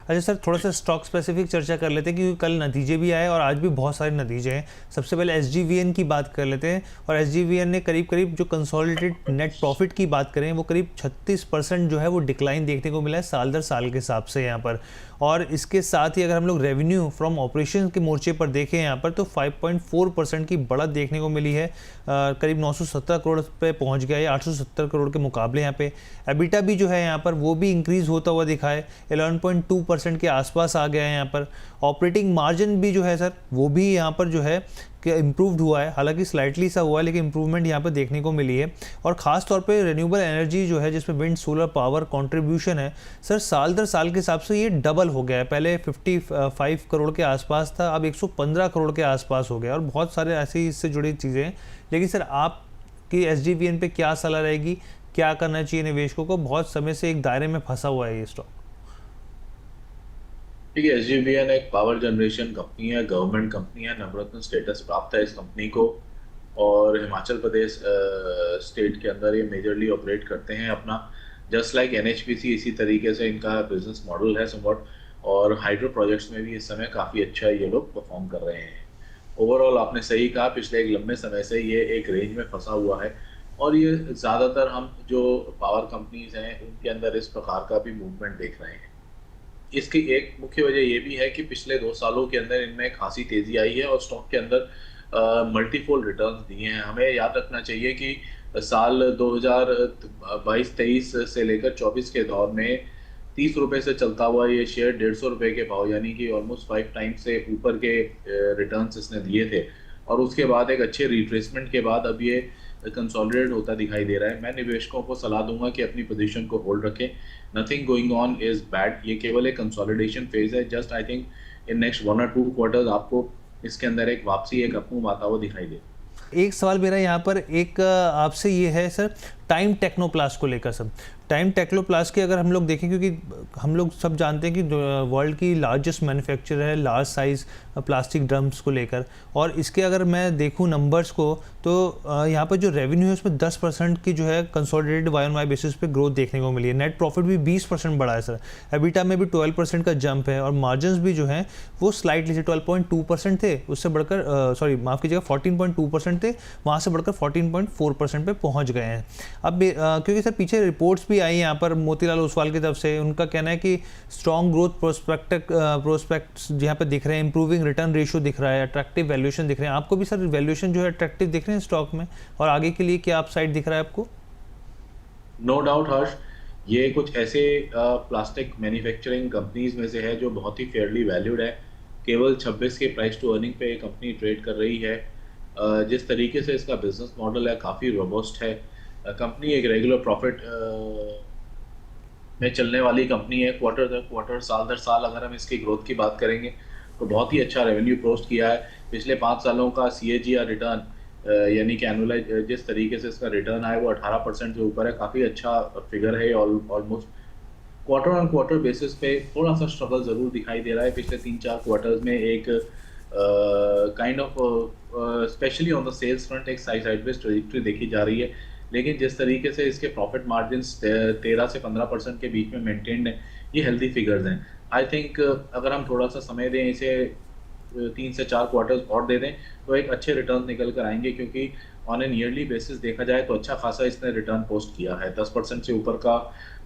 अच्छा सर, थोड़ा सा स्टॉक स्पेसिफिक चर्चा कर लेते हैं क्योंकि कल नतीजे भी आए और आज भी बहुत सारे नतीजे हैं। सबसे पहले एसजीवीएन की बात कर लेते हैं, और एसजीवीएन ने करीब करीब जो कंसोलिडेटेड नेट प्रॉफिट की बात करें वो करीब 36% जो है वो डिक्लाइन देखने को मिला है साल दर साल के हिसाब से यहाँ पर। और इसके साथ ही अगर हम लोग रेवेन्यू फ्रॉम ऑपरेशन के मोर्चे पर देखें यहाँ पर तो 5.4% की बढ़त देखने को मिली है, करीब 917 करोड़ पे पहुँच गया है 870 करोड़ के मुकाबले। यहाँ पे एबिटा भी जो है यहाँ पर वो भी इंक्रीज़ होता हुआ दिखा है, 11.2% के आसपास आ गया है यहाँ पर। ऑपरेटिंग मार्जिन भी जो है सर वो भी यहाँ पर जो है कि इम्प्रूव्ड हुआ है, हालांकि स्लाइटली सा हुआ है लेकिन इम्प्रूवमेंट यहाँ पर देखने को मिली है। और ख़ास तौर पे रिन्यूएबल एनर्जी जो है जिसमें विंड सोलर पावर कंट्रीब्यूशन है सर साल दर साल के हिसाब से ये डबल हो गया है। पहले 55 करोड़ के आसपास था, अब 115 करोड़ के आसपास हो गया। और बहुत सारे ऐसी इससे जुड़ी चीज़ें हैं। लेकिन सर आपकी एसजीवीएन पे क्या सलाह रहेगी, क्या करना चाहिए निवेशकों को? बहुत समय से एक दायरे में फंसा हुआ है ये स्टॉक। ठीक है, एसजीवीएन एक पावर जनरेशन कंपनी है, गवर्नमेंट कंपनी है, नवरत्न स्टेटस प्राप्त है इस कंपनी को। और हिमाचल प्रदेश स्टेट के अंदर ये मेजरली ऑपरेट करते हैं अपना, जस्ट लाइक एनएचपीसी इसी तरीके से इनका बिजनेस मॉडल है समवॉट। और हाइड्रो प्रोजेक्ट्स में भी इस समय काफ़ी अच्छा ये लोग परफॉर्म कर रहे हैं। ओवरऑल आपने सही कहा, पिछले एक लंबे समय से ये एक रेंज में फंसा हुआ है। और ये ज़्यादातर हम जो पावर कंपनीज हैं उनके अंदर इस प्रकार का भी मूवमेंट देख रहे हैं। इसकी एक मुख्य वजह ये भी है कि पिछले 2 सालों के अंदर इनमें खासी तेजी आई है और स्टॉक के अंदर मल्टीफोल्ड रिटर्न्स दिए हैं। हमें याद रखना चाहिए कि साल 2022-23 से लेकर 24 के दौर में 30 रुपए से चलता हुआ ये शेयर 150 रुपए के भाव, यानी कि ऑलमोस्ट 5 टाइम्स से ऊपर के रिटर्न्स इसने दिए थे। और उसके बाद एक अच्छे रिट्रेसमेंट के बाद अब ये कंसोलिडेट होता दिखाई दे रहा है। मैं निवेशकों को सलाह दूंगा कि अपनी पोजीशन को होल्ड रखें। Nothing going on is bad, ये केवल एक कंसोलिडेशन फेज है। Just I think in next 1 और 2 क्वार्टर्स आपको इसके अंदर एक वापसी, एक अपमूव आता हुआ दिखाई दे। एक सवाल मेरा यहाँ पर एक आपसे ये है सर, टाइम टेक्नोप्लास्ट को लेकर सर। टाइम टेक्नोप्लास्ट की अगर हम लोग देखें, क्योंकि हम लोग सब जानते हैं कि वर्ल्ड की लार्जेस्ट मैन्युफैक्चरर है लार्ज साइज़ प्लास्टिक ड्रम्स को लेकर, और इसके अगर मैं देखूं नंबर्स को तो यहाँ पर जो रेवेन्यू है उसमें 10% की जो है consolidated Y on Y basis पे ग्रोथ देखने को मिली है। नेट प्रॉफिट भी 20% बढ़ा है सर। एबिटा में भी 12% का जंप है, और मार्जिन्स भी जो हैं वो स्लाइटली से 12.2% थे, उससे बढ़कर सॉरी माफ़ कीजिएगा 14.2% थे, वहाँ से बढ़कर 14.4% पे पहुँच गए हैं। अब क्योंकि सर पीछे रिपोर्ट्स भी आई यहाँ पर मोतीलाल ओसवाल की तरफ से, उनका कहना है कि स्ट्रॉन्ग ग्रोथ प्रोस्पेक्ट्स यहाँ पे दिख रहे हैं, इंप्रूविंग रिटर्न रेशियो दिख रहा है, अट्रैक्टिव वैल्यूएशन दिख रहे हैं। आपको भी सर वैल्यूएशन जो है अट्रैक्टिव दिख रहे हैं स्टॉक में, और आगे के लिए क्या अपसाइड दिख रहा है आपको? नो डाउट हर्ष, ये कुछ ऐसे प्लास्टिक मैन्युफैक्चरिंग कंपनीज में से है जो बहुत ही फेयरली वैल्यूड है। केवल 26 के प्राइस टू अर्निंग पे ये कंपनी ट्रेड कर रही है। जिस तरीके से इसका बिजनेस मॉडल है काफ़ी रोबस्ट है। कंपनी एक रेगुलर प्रॉफिट में चलने वाली कंपनी है। क्वार्टर दर क्वार्टर, साल दर साल अगर हम इसकी ग्रोथ की बात करेंगे तो बहुत ही अच्छा रेवेन्यू पोस्ट किया है। पिछले 5 सालों का CAGR रिटर्न यानी कि एनुअलाइज जिस तरीके से इसका रिटर्न आया वो 18% से ऊपर है। काफ़ी अच्छा फिगर है almost. Quarter on quarter basis पे थोड़ा सा स्ट्रगल ज़रूर दिखाई दे रहा है। पिछले 3-4 क्वार्टर्स में एक kind of specially on the sales front एक साइडवेज ट्रैजेक्टरी देखी जा रही है। लेकिन जिस तरीके से इसके प्रॉफिट मार्जिन 13 से 15% के बीच में मेंटेन्ड है, ये हेल्दी फिगर्स हैं। आई थिंक अगर हम थोड़ा सा समय दें इसे, 3 से 4 क्वार्टर्स और दे दें तो एक अच्छे रिटर्न निकल कर आएंगे। क्योंकि ऑन एन ईयरली बेसिस देखा जाए तो अच्छा खासा इसने रिटर्न पोस्ट किया है। 10% से ऊपर का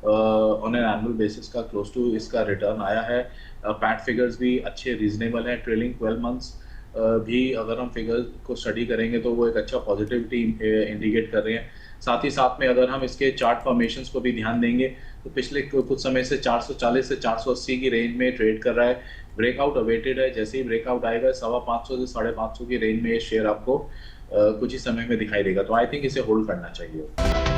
ऑन एन एनुअल बेसिस का क्लोज टू इसका रिटर्न आया है। पैट फिगर्स भी अच्छे रीजनेबल हैं। ट्रेलिंग 12 मंथ्स भी अगर हम फिगर्स को स्टडी करेंगे तो वो एक अच्छा पॉजिटिविटी इंडिकेट कर रहे हैं। साथ ही साथ में अगर हम इसके चार्ट फॉर्मेशंस को भी ध्यान देंगे तो पिछले कुछ समय से 440 से 480 की रेंज में ट्रेड कर रहा है। ब्रेकआउट अवेटेड है, जैसे ही ब्रेकआउट आएगा 550 से 550 की रेंज में ये शेयर आपको कुछ ही समय में दिखाई देगा। तो आई थिंक इसे होल्ड करना चाहिए।